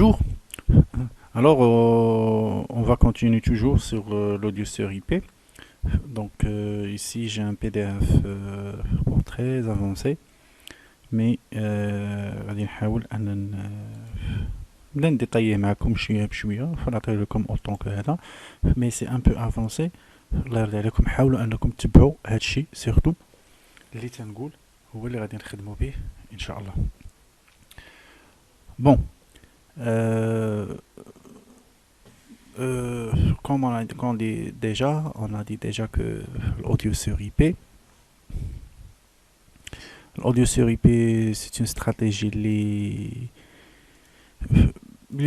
Bonjour. Alors, on va continuer toujours sur l'audio sur IP. Donc, ici, j'ai un PDF bon, très avancé, mais غادي نحاول أن نبدا نديطاييه معكم شوية بشوية، فنعطي لكم autant que هذا، mais c'est un peu avancé. الله يرضي عليكم حاولوا أنكم تتبعوا هذا الشيء سيرتو اللي تنقول هو اللي غادي نخدموا به إن شاء الله. Bon. Euh, Comme on dit déjà, on a dit déjà que l'audio sur IP, l'audio sur IP, c'est une stratégie اللي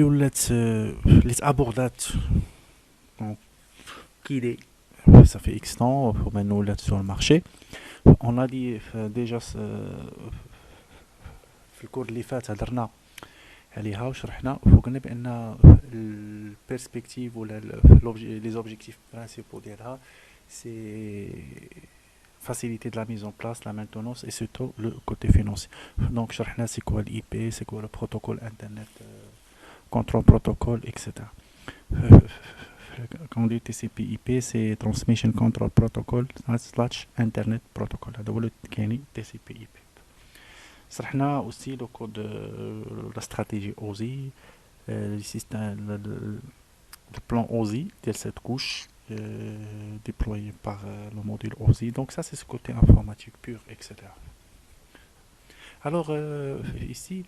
ولات اللي تابوردات donc qu'il est ça fait X temps maintenant ولات sur le marché. On a dit déjà في الكور اللي فات هضرنا عليها وشرحنا وقلنا بان البيرسبكتيف ولا لي زوبجيكتيف برينسيبال ديالها سي faciliter de la mise en place, la maintenance et surtout le côté financier. Donc شرحنا c'est quoi l'IP, c'est quoi le protocole internet, control protocol, etc. Quand on dit TCP/IP c'est transmission control protocol / internet protocol. هذا هو اللي كاين TCP/IP. شرحنا aussi le code la stratégie OSI, le système, le plan OSI de cette couche déployé par le module OSI. Donc ça c'est ce côté informatique pur, etc. Alors ici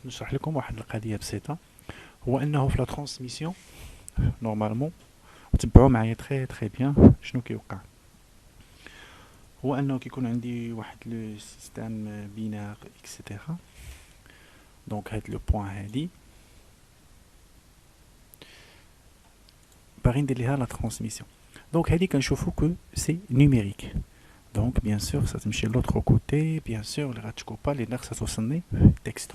نشرح لكم واحد القضية بسيطة، هو أنه في la transmission normalement تبعوا معايا très bien شنو كيوقع. هو انه كيكون عندي واحد لو سيستيم بينار اكسيتيرا. دونك هاد لو بوين هادي باغي ندير ليها لا ترانسميسيون. دونك هادي كنشوفو كو سي نيميريك. دونك بيان سور سا تمشي لوطخ كوتي، بيان سور اللي غتكوبا لي خصها توصلني تكست.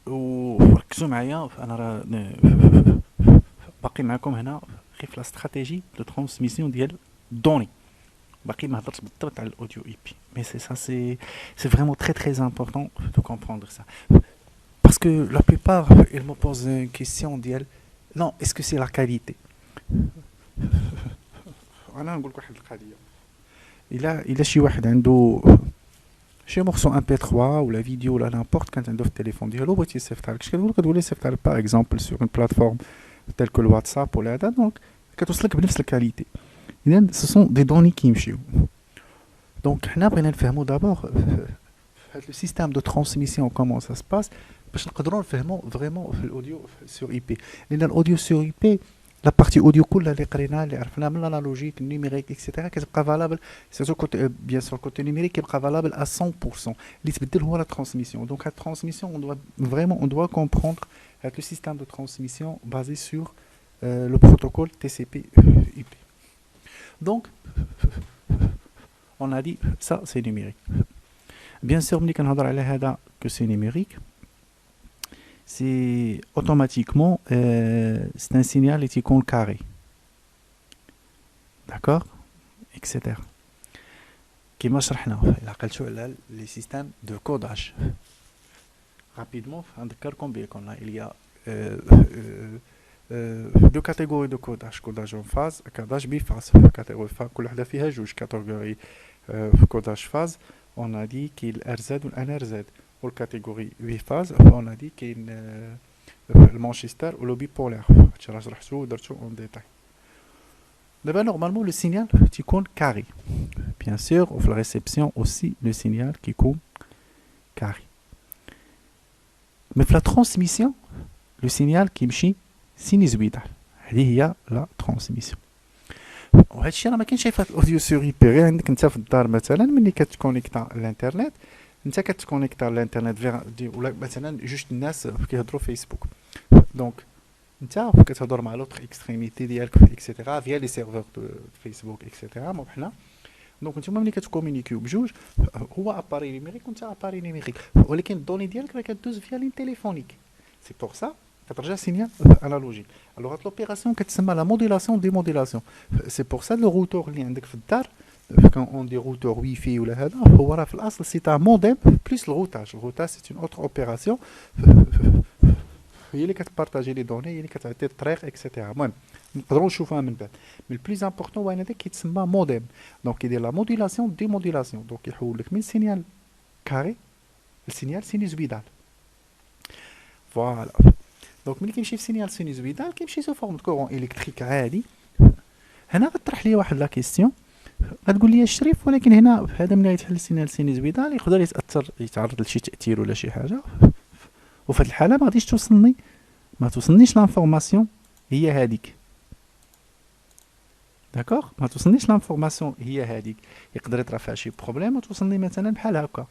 وركزوا معايا انا راه باقي معكم هنا في لا استراتيجي دو ترانسميسيون ديال دوني، باقي ما هضرتش بالضبط على الاوديو اي بي، مي سي سا سي فريمون très important de comprendre ça parce que la plupart ils me posent une question ديال non est-ce que c'est la qualité. انا نقول لك واحد القضيه، الا شي واحد عنده شي مورسو ام بي 3 ولا فيديو ولا نابورت كانت عنده في التليفون ديالو بغيتي يصيفط لك، كتقول لي يصيفط لك باغ اكزومبل سور اون بلاتفورم tel que le WhatsApp ولا هذا، دونك كتوصلك بنفس الكاليتي. اذا سو سون دي دوني كيمشيو. دونك حنا بغينا نفهمو دابور هاد لو سيستيم دو ترانسميسيون كومون سا سباس باش نقدروا نفهمو فريمون في الاوديو سور اي بي. لان الاوديو سور اي بي لا بارتي اوديو كلها اللي قريناها اللي عرفناها من الانالوجيك النيميريك اكسيتيرا كتبقى فالابل، سيرتو كوتي بيان سور كوتي نيميريك كيبقى فالابل ا 100%. اللي تبدل هو لا ترانسميسيون. دونك هاد الترانسميسيون اون دوا فريمون اون دوا كومبروندر هاد لو سيستيم دو ترانسميسيون بازي سور le protocole TCP/IP. Donc, on a dit ça c'est numérique. Bien sûr, ملي كنهضر على هذا que c'est numérique, c'est automatiquement c'est un signal qui est carré. D'accord, etc. كما شرحنا إلا عقلتو على les systèmes de codage. Rapidement, نذكركم بكم il y a deux catégories de codage, codage en phase, codage biphase. Catégorie phase, كل وحدة فيها جوج catégorie codage phase. On a dit qu'il RZ ou NRZ. Pour la catégorie biphase, on a dit qu'il le Manchester ou le bipolaire. Je vais vous en détail. D'abord, normalement, le signal qui compte carré. Bien sûr, au la réception aussi, le signal qui compte carré. Mais pour la transmission, le signal qui me سينيزويدال. هذه هي لا ترانسميسيون. وهذا الشيء راه ما كاينش في الاوديو سور اي بي. غير عندك انت في الدار مثلا ملي كتكونيكتا للانترنت، انت كتكونيكتا للانترنت ولا مثلا جوج الناس كيهضروا فيسبوك، دونك انت كتهضر مع لوطخ اكستريميتي ديالك اكسيتيرا فيا لي سيرفور دو فيسبوك اكسيتيرا مو بحنا. دونك نتوما ملي كتكومونيكيو بجوج هو اباري نيميريك وانت اباري نيميريك، ولكن الدوني ديالك راه كدوز فيا لين تيليفونيك. سي بور سا كترجع سينيال انالوجيك. الوغ هاد لوبيراسيون كتسمى لا موديلاسيون ديموديلاسيون. سي بور سا لو روتور اللي عندك في الدار quand on dit routeur wifi ou là هذا هو راه في الاصل c'est un modem plus le routage c'est une autre opération هي اللي كتبارطاجي لي دوني هي اللي كتعطي الطريق اكسيتيرا المهم نقدروا نشوفوها من بعد مي البلوز امبورطون هو هذا كيتسمى موديم دونك كيدير لا موديلاسيون دي موديلاسيون دونك يحول لك من سينيال كاري لسينيال سينوزويدال فوالا دونك ملي كيمشي في سينيال سينوزويدال كيمشي سو فورم كورون الكتريك عادي هنا غطرح لي واحد لا كيستيون غتقول لي الشريف ولكن هنا هذا ملي يتحل السينيال سينوزويدال يقدر يتعرض لشي تاثير ولا شي حاجه وفي هذه الحاله ما غاديش ما توصلنيش لانفورماسيون هي هذيك داكوغ ما توصلنيش لانفورماسيون هي هذيك يقدر يطرا فيها شي بروبليم وتوصلني مثلا بحال هكا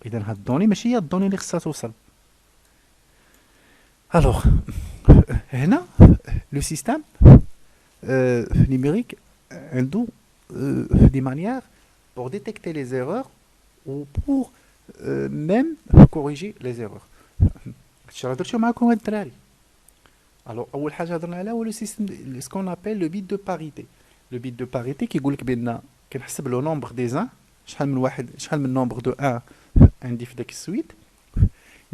اذا هاد الدوني ماشي هي الدوني اللي خصها توصل الوغ هنا لو سيستيم numérique عنده دي مانيير pour détecter les erreurs ou pour même corriger les erreurs هادشي راه درتو معاكم هاد الدراري الوغ اول حاجه هضرنا عليها هو لو سيستيم سكون ابل لو بيت دو باريتي لو بيت دو باريتي كيقول لك بان كنحسب لو نومبر دي زان شحال من واحد شحال من نومبر دو 1 عندي في داك السويت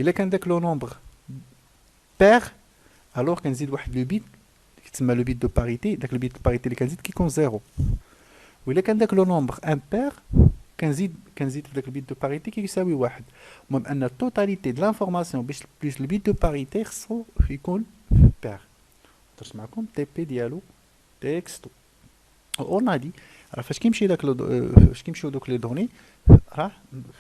الا كان داك لو نومبر بير الوغ كنزيد واحد لو بيت كيتسمى لو بيت دو باريتي داك لو بيت دو باريتي اللي كنزيد كيكون زيرو وإلا كان داك لو نومبر امبير كنزيد في داك البيت دو باريتي كيساوي واحد المهم ان التوتاليتي د لانفورماسيون بلس البيت دو باريتي خصو يكون بير درت معكم تي بي ديالو تكستو اون دي راه فاش كيمشي داك فاش كيمشيو دوك لي دوني راه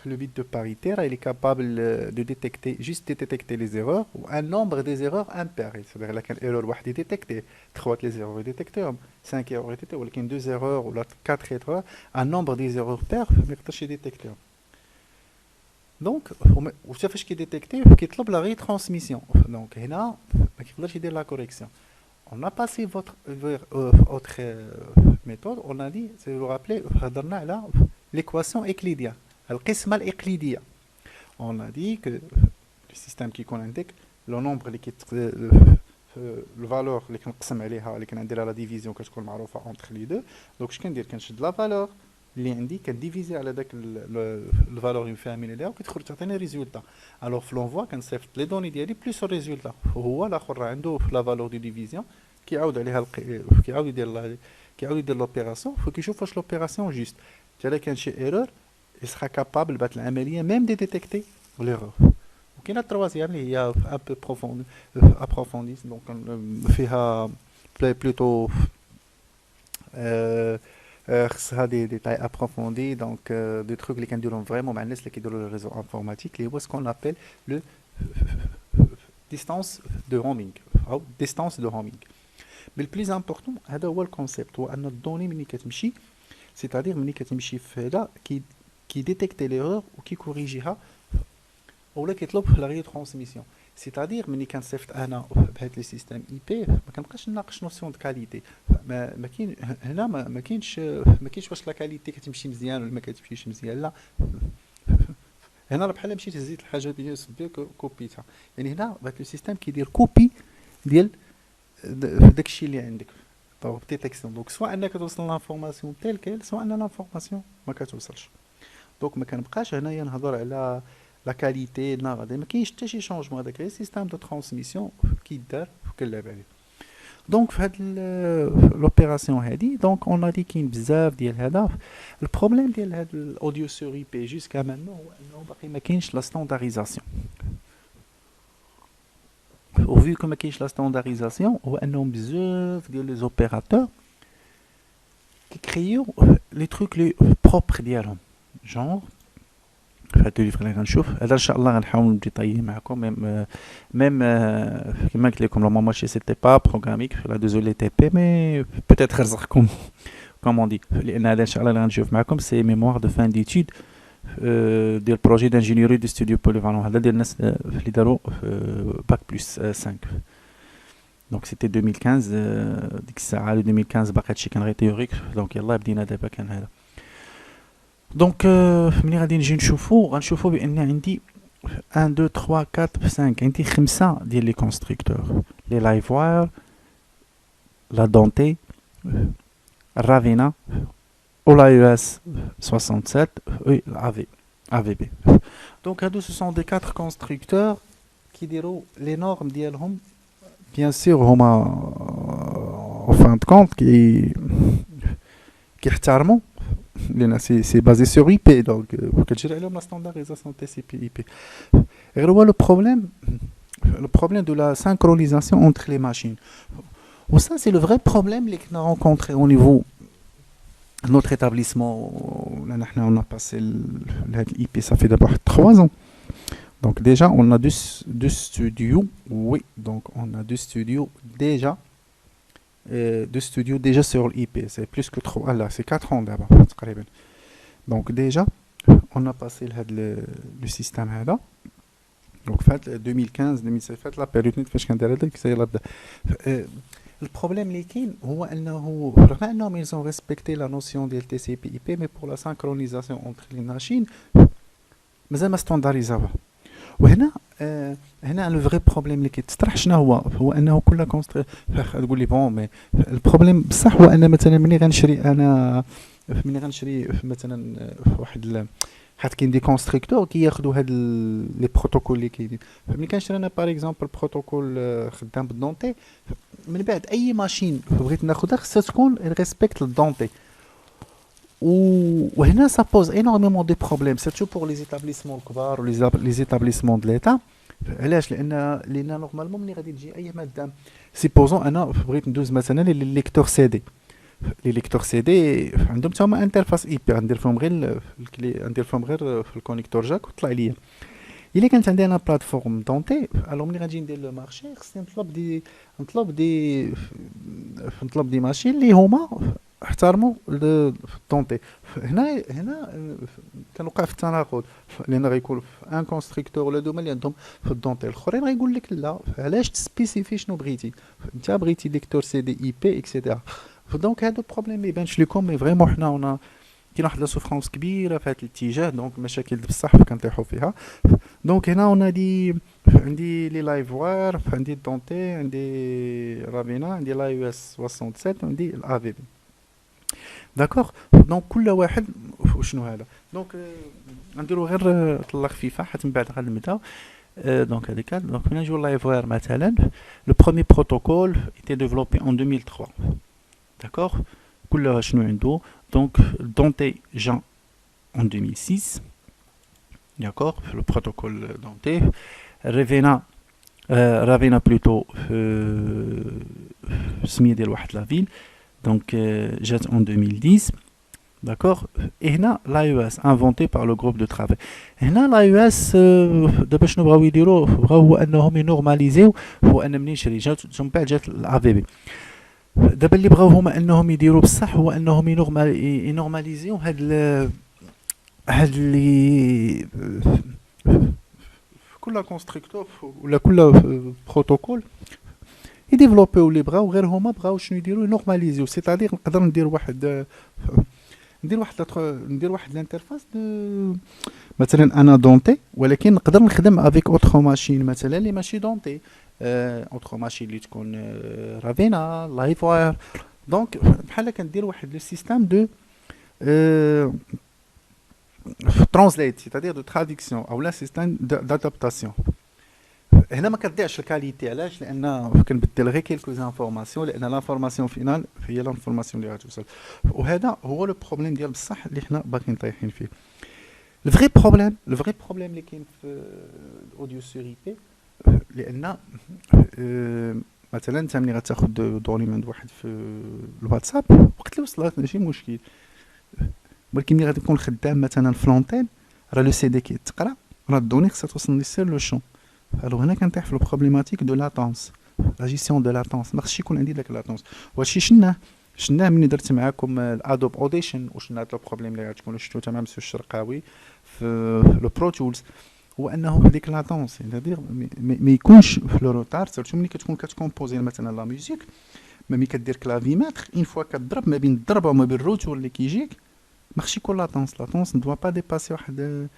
في لو بيت دو باريتي راه لي كابابل دو ديتيكتي جوست ديتيكتي لي زيرور و ان نومبر دي زيرور امبير c'est-à-dire الا كان ايرور واحد يديتيكتي 3 لي زيرور يديتيكتيهم 5 ايرور يديتيكتي ولكن 2 زيرور ولا 4 ايرور ان نومبر دي زيرور بير ما يقدرش يديتيكتيهم دونك وحتى فاش كيديتيكتي كيطلب لا ري ترانسميسيون دونك هنا ما كيقدرش يدير لا كوريكسيون on a passé vers autre méthode on a dit c'est vous rappeler هضرنا على l'équation euclidienne القسمه الاقليديه on a dit que le système qui يكون عندك لو نومبر اللي الفالور اللي كنقسم عليها اللي كنديرها لا ديفيزيون كتكون معروفه اونتر لي دو دونك اش كندير كنشد لا فالور اللي عندي كنديفيزي على داك الفالور اللي فاهمين عليها وكتخرج تعطيني ريزولتا الوغ في لونفوا كنصيفط لي دوني ديالي بلس الريزولتا وهو الاخر راه عنده لا فالور دو ديفيزيون كيعاود عليها كيعاود يدير لوبيراسيون فكيشوف واش لوبيراسيون جوست حتى الا كان شي ايرور يسرا كابابل بعد العمليه ميم دي ديتيكتي ليرور وكاينه التروازيام اللي هي ان بو بروفوند ابروفونديس دونك فيها بلوتو خصها دي ديتاي ابروفوندي دونك دي تروك اللي كنديرهم فريمون مع الناس اللي كيديروا لو ريزو انفورماتيك اللي هو سكون ابل لو ديستانس دو رومينغ او ديستانس دو رومينغ مي البليز امبورطون هذا هو الكونسيبت هو ان الدوني ملي كتمشي سيتادير ملي كتمشي في هذا كي ديتيكتي ليرور وكي كوريجيها ولا كيطلب لا ري ترانسميسيون سيتادير ملي كنصيفط انا بهذا لي سيستيم اي بي ما كنبقاش نناقش نوسيون دو كاليتي ما كاين هنا ما كاينش واش لا كاليتي كتمشي مزيان ولا ما كتمشيش مزيان لا هنا راه بحال مشيت هزيت الحاجه بيان كوبيتها يعني هنا بهذا لو سيستيم كيدير كوبي ديال داكشي اللي عندك باغ ديتيكسيون دونك سواء انك توصل لانفورماسيون تيل كيل سواء ان لانفورماسيون ما كتوصلش دونك ما كنبقاش هنايا نهضر على لا كاليتي لا غادي ما كاينش حتى شي شونجمون هذاك غير سيستيم دو ترانسميسيون كيدار وكنلعب عليه دونك في هاد لوبيراسيون هادي دونك اون دي كاين بزاف ديال هذا البروبليم ديال هاد الاوديو سور اي بي جوسكا مانو هو انه باقي ما كاينش لا ستاندارديزاسيون au vu que ما كاينش لا ستاندارديزاسيون هو انهم بزاف ديال لي زوبيراتور كيكريو لي تروك لي بروبر ديالهم جونغ في هاد الليفر اللي غنشوف هذا ان شاء الله غنحاول نديطاييه معكم ميم كما قلت لكم نورمالمون شي سيتي با بروغراميك لا دوزولي تي بي مي بوتيتر رزقكم كومون دي لان هذا ان شاء الله اللي غنشوف معكم سي ميموار دو فان ديتود ديال بروجي دانجينيوري دو ستوديو بوليفالون هذا ديال الناس اللي داروا باك بلس 5 دونك سيتي 2015 ديك الساعه 2015 باقي هادشي كان غير تيوريك دونك يلاه بدينا دابا كان هذا دونك ملي غادي نجي غنشوفوا بان عندي 1 2 3 4 5 عندي 5 ديال لي كونستركتور لي لايفوار لا دونتي Ravena ou l'iOS 67 et l'AVB. Donc ce sont des quatre constructeurs qui diront les normes ديالهم bien sûr هما en fin de compte qui احترموا لان c'est basé sur IP donc كتجري عليهم la standardisation TCP IP. غير هو le problème de la synchronisation entre les machines. Ou ça c'est le vrai problème qu'on a rencontré au niveau de notre établissement. Là on a passé l'IP ça fait d'abord 3 ans. Donc déjà on a deux studios, oui, donc on a deux studios déjà sur l'IP, c'est plus que 3, là c'est 4 ans d'abord. Donc déjà on a passé le système là. Donc fait 2015 2016 fait la période فاش كان داير هذاك سي لابد. البروبليم اللي كاين هو انه رغم انهم ils ont respecté la notion ديال TCP/IP mais pour la synchronisation entre les machines مازال ما ستاندارديزاوها. وهنا هنا لو فري بروبليم اللي كيتطرح شنو هو انه كل تقول لي بون مي البروبليم بصح هو ان مثلا ملي غنشري مثلا واحد حيت كاين دي كونستركتور كياخذوا هاد لي بروتوكول اللي كاينين. ملي كنشري انا باغ اكزومبل بروتوكول خدام بالدونتي من بعد اي ماشين بغيت ناخذها خصها تكون ريسبكت الدونتي. وهنا ça pose énormément de problèmes surtout pour les établissements الكبار les établissements de l'État. علاش؟ لان نورمالمون ملي غادي تجي اي ماده سيبوزون انا بغيت ندوز مثلا لي ليكتور سي دي. لي ليكتور سي دي عندهم حتى هما انترفاس اي بي ندير فيهم غير في الكونيكتور جاك وطلع ليا. الا كانت عندي انا بلاتفورم دونتي الو ملي غنجي ندير لو مارشي خصني نطلب دي ماشين اللي هما احترموا الدونتي. هنا كنوقع في التناقض لان غيكون ان كونستركتور ولا دوما اللي عندهم في الدونتي الاخرين غيقول لك لا علاش تسبيسيفي شنو بغيتي انت بغيتي ليكتور سي دي اي بي اكسيتيرا. دونك هادو بروبليم ما يبانش لكم مي فريمون حنا كاين واحد لا سوفرونس كبيره في هذا الاتجاه دونك مشاكل بصح كنطيحوا فيها. دونك هنا عندي لي لايف وير عندي الدونتي عندي رافينا عندي لاي اس 67 عندي الافي بي. داكوغ دونك كل واحد وشنو هذا دونك نديرو غير طله خفيفه حيت من بعد غنبداو. دونك هذيك دونك ملي نجيو لايف وير مثلا لو بروميير بروتوكول ايتي ديفلوبي ان 2003. داكوغ كلها شنو عنده دونك دونتي جان en 2006. D'accord, le protocole Dante. Ravena plutôt سمية ديال واحد لا فيل donc جات en 2010. D'accord. Et هنا l'iOS inventé par le groupe de travail. هنا l'iOS دابا شنو بغاو يديروا بغاو هو انهم ينورماليزيو هو ان منين شري جات من بعد جات الافي بي. دابا اللي بغاو هما انهم يديروا بصح هو انهم ينورماليزيو هاد اللي كل كونستركتور ولا كل بروتوكول يديفلوبيو اللي بغاو غير هما بغاو شنو يديروا نورماليزيو. سيتادير نقدر ندير واحد الانترفاس مثلا انا دونتي ولكن نقدر نخدم افيك اوتر ماشين مثلا اللي ماشي دونتي اوتر ماشين اللي تكون رافينا لايف واير. دونك بحال كندير واحد لو سيستيم دو ترانسليت سيتادير دو تراديكسيون او لا سيستيم دادابتاسيون. هنا ما كتضيعش الكاليتي علاش؟ لان كنبدل غير كيلكو انفورماسيون لان لانفورماسيون فينال هي لانفورماسيون اللي غتوصل. وهذا هو لو بروبليم ديال بصح اللي حنا باقيين طايحين فيه. الفري بروبليم اللي كاين في الاوديو سور اي بي لان مثلا انت ملي غتاخذ دوني من واحد في الواتساب وقت اللي وصلت ماشي مشكل ولكن ملي غادي تكون خدام مثلا في لونتين راه لو سي دي كيتقرا راه الدوني خصها توصل لي سير لو شون. الوغ هنا كنطيح في البروبليماتيك دو لاتونس لا جيستيون دو لاتونس ما خصش يكون عندي داك لاتونس. وهادشي شناه ملي درت معاكم الادوب اوديشن وشنا هاد البروبليم اللي غتكونوا شفتو تمام مسيو الشرقاوي في لو برو تولز هو انه هذيك لاتونس يعني ما يكونش في لو روتار سيرتو ملي كتكومبوزي مثلا لا ميوزيك ملي كدير كلافي ماتر اون فوا كتضرب ما بين الضربه وما بين الروتور اللي كيجيك ما خصش يكون لاتونس ندوا با ديباسي واحد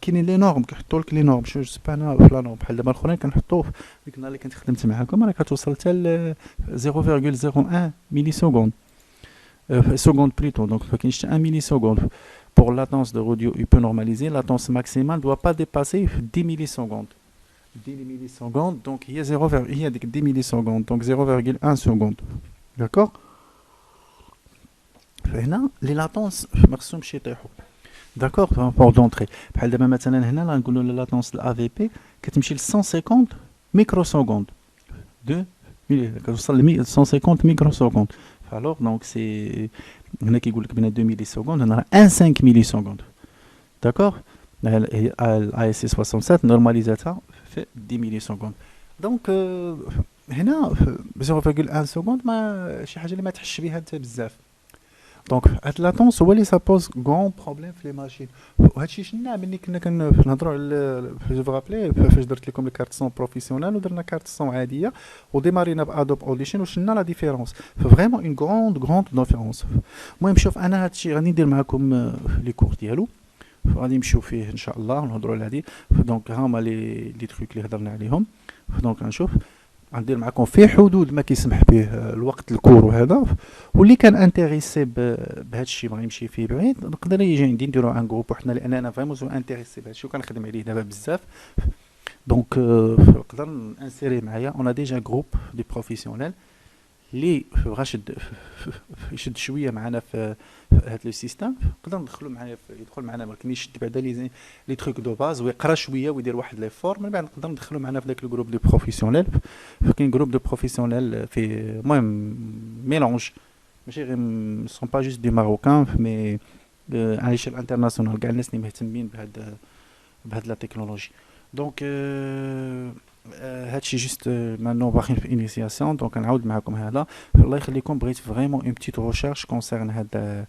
كاينين لي نورم كيحطوا لك لي نورم جو سبا انا في نورم بحال دابا الاخرين كنحطوه ديك النهار اللي كنت خدمت معاكم راه كتوصل حتى ل 0.01 ملي سكوند. seconde plutôt, donc il faut 1 milliseconde. Pour latence de l'audio, il peut normaliser. La latence maximale ne doit pas dépasser 10 millisecondes. 10 millisecondes, donc il y a 0, il y a 10 millisecondes, donc 0,1 seconde. D'accord. هنا les latences ما خصهمش يطيحوا. D'accord, pour d'entrée. بحال دابا مثلا هنا غنقولوا لا لاتونس الAVP كتمشي ل 150 ميكروسكوند. كتوصل ل 150 ميكروسكوند. Alors donc c'est هنا كيقول لك بين 2 مليسكوند هنا 1 مليسكوند. D'accord. ASC 67 نورماليزاتها في 10 مليسكوند. دونك هنا 0.1 سكوند ما شي حاجه اللي ما تحش بها انت بزاف. دونك هاد لاتونس هو اللي سابوز غون بروبليم في لي ماشين. وهادشي شفنا ملي كنا كنهضروا على جو فرابلي فاش درت لكم الكارت سون بروفيسيونيل ودرنا كارت سون عاديه وديمارينا بادوب اوديشن وشفنا لا ديفيرونس فريمون اون غروند ديفيرونس. المهم شوف انا هادشي غادي ندير معكم لي كور ديالو غادي نمشيو فيه ان شاء الله ونهضروا على هادي. دونك هما لي تروك اللي هضرنا عليهم. دونك غنشوف غندير معكم في حدود ما كيسمح به الوقت الكور وهذا، واللي كان انتريسي بهذا الشيء بغا يمشي فيه بعيد نقدر يجي عندي نديرو ان جروب وحنا لان انا فريمون سو انتريسي بهذا الشيء وكنخدم عليه دابا بزاف. دونك نقدر انسيري معايا اون ديجا جروب دي بروفيسيونيل اللي بغا يشد شويه معنا في هذا لو سيستيم نقدر ندخلو معايا يدخل معنا ولكن يشد بعدا لي تروك دو باز ويقرا شويه ويدير واحد لي فور من بعد نقدر ندخلو معنا في داك الجروب دو بروفيسيونيل. كاين جروب دو بروفيسيونيل في المهم ميلونج ماشي غير سون با جوست دي ماروكان مي على شيء انترناسيونال كاع الناس اللي مهتمين بهاد لا تكنولوجي. دونك هادشي جوست مانو باقيين في انيسياسيون. دونك نعاود معكم هذا الله يخليكم بغيت فريمون اون بتيت ريشيرش كونسيرن هاد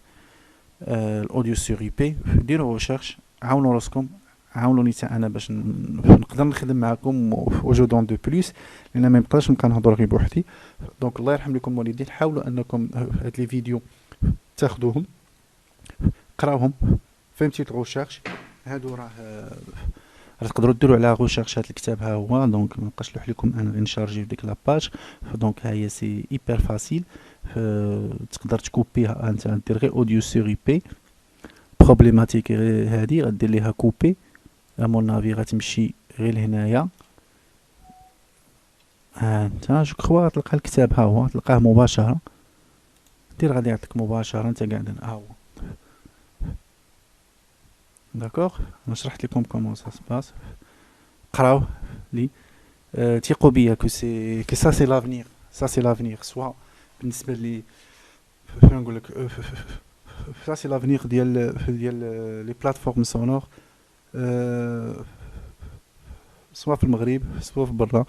الاوديو سور اي بي. ديروا ريشيرش عاونوا راسكم عاونوني حتى انا باش نقدر نخدم معكم وجودون دو بليس لان ما نقدرش نبقى نهضر غير بوحدي. دونك الله يرحم لكم الوالدين حاولوا انكم هاد لي فيديو تاخذوهم قراوهم فهمتي ريشيرش هادو راه تقدروا ديروا على ريشيرش هاد الكتاب ها هو. دونك ما نبقاش نلوح لكم انا غير نشارجي في ديك لاباج. دونك ها هي سي ايبر فاسيل تقدر تكوبيها انت دير غير اوديو سور اي بي بروبليماتيك هادي غدير ليها كوبي امون نافي غتمشي غير لهنايا ها انت جو كخوا تلقى الكتاب ها هو تلقاه مباشره دير غادي يعطيك مباشره انت قاعد ها هو. داكوغ انا شرحت لكم كومون سا سباس قراو لي تيقوا بيا كو سي كو سا سي لافنير سا سي لافنير سوا بالنسبه لي فين نقول لك سا سي لافنير ديال لي بلاتفورم سونور سوا في المغرب سوا في برا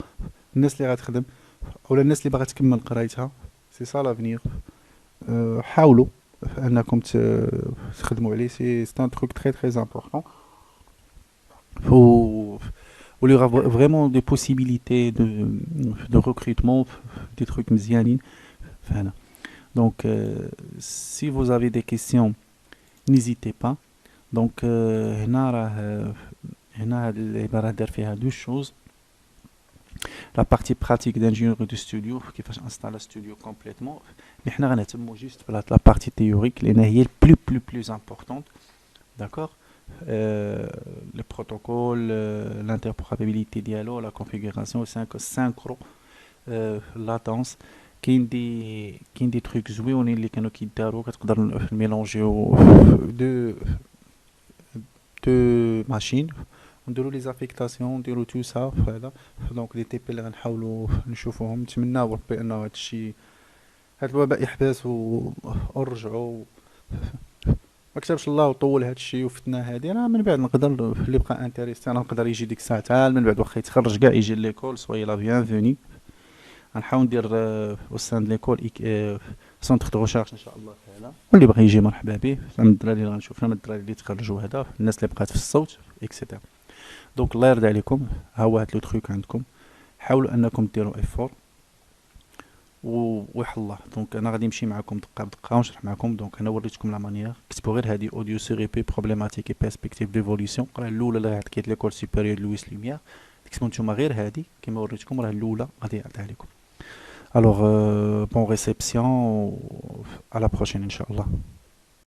الناس اللي غتخدم ولا الناس اللي باغا تكمل قرايتها سي سا لافنير. حاولوا انكم تخدموا عليه سي ان تروك تري تري امبورطون où il y aura vraiment des possibilités de recrutement, des trucs مزيانين. Voilà. Donc si vous avez des questions n'hésitez pas. Donc هنا هاد العبارة دار فيها deux choses. La partie pratique d'ingénierie de studio كيفاش installer studio complètement. Mais حنا غنهتموا juste بلا la partie théorique لأن هي plus importante. D'accord. Le protocole, l'interopérabilité dialogue, la configuration, synchro, latence. كاين دي تروك زويونين اللي كانوا كيداروا كتقدر نميلونجيو دو ماشين نديرو لي زافيكتاسيون نديرو تو سا هذا. دونك لي تي بي اللي غنحاولوا نشوفوهم نتمناو ربي انه هادشي هاد الوباء يحبس ونرجعوا ما كتبش الله وطول هاد الشيء وفتنا هادي راه من بعد نقدر اللي بقى انتريستي راه نقدر يجي ديك الساعه تعال من بعد واخا يتخرج كاع يجي ليكول سوي لا بيانفوني. غنحاول ندير وسط ليكول سونتر دو ريشيرش ان شاء الله تعالى واللي بغى يجي مرحبا به من الدراري اللي غنشوف من الدراري اللي تخرجوا هذا الناس اللي بقات في الصوت اكسيتيرا. دونك الله يرضي عليكم ها هو هاد لو تروك عندكم حاولوا انكم ديروا ايفور ويح الله. دونك انا غادي نمشي معكم دقه بدقه ونشرح معكم. دونك انا وريتكم لا مانيير كتبوا غير هذه اوديو سور اي بي بروبليماتيك اي بيرسبكتيف ديفوليوشن راه الاولى اللي عطيت ليكول سوبيريور لويس لوميير ديك نتوما غير هذه كما وريتكم راه الاولى غادي يعطيها لكم. Alors, bonne réception, à la prochaine, Inch'Allah.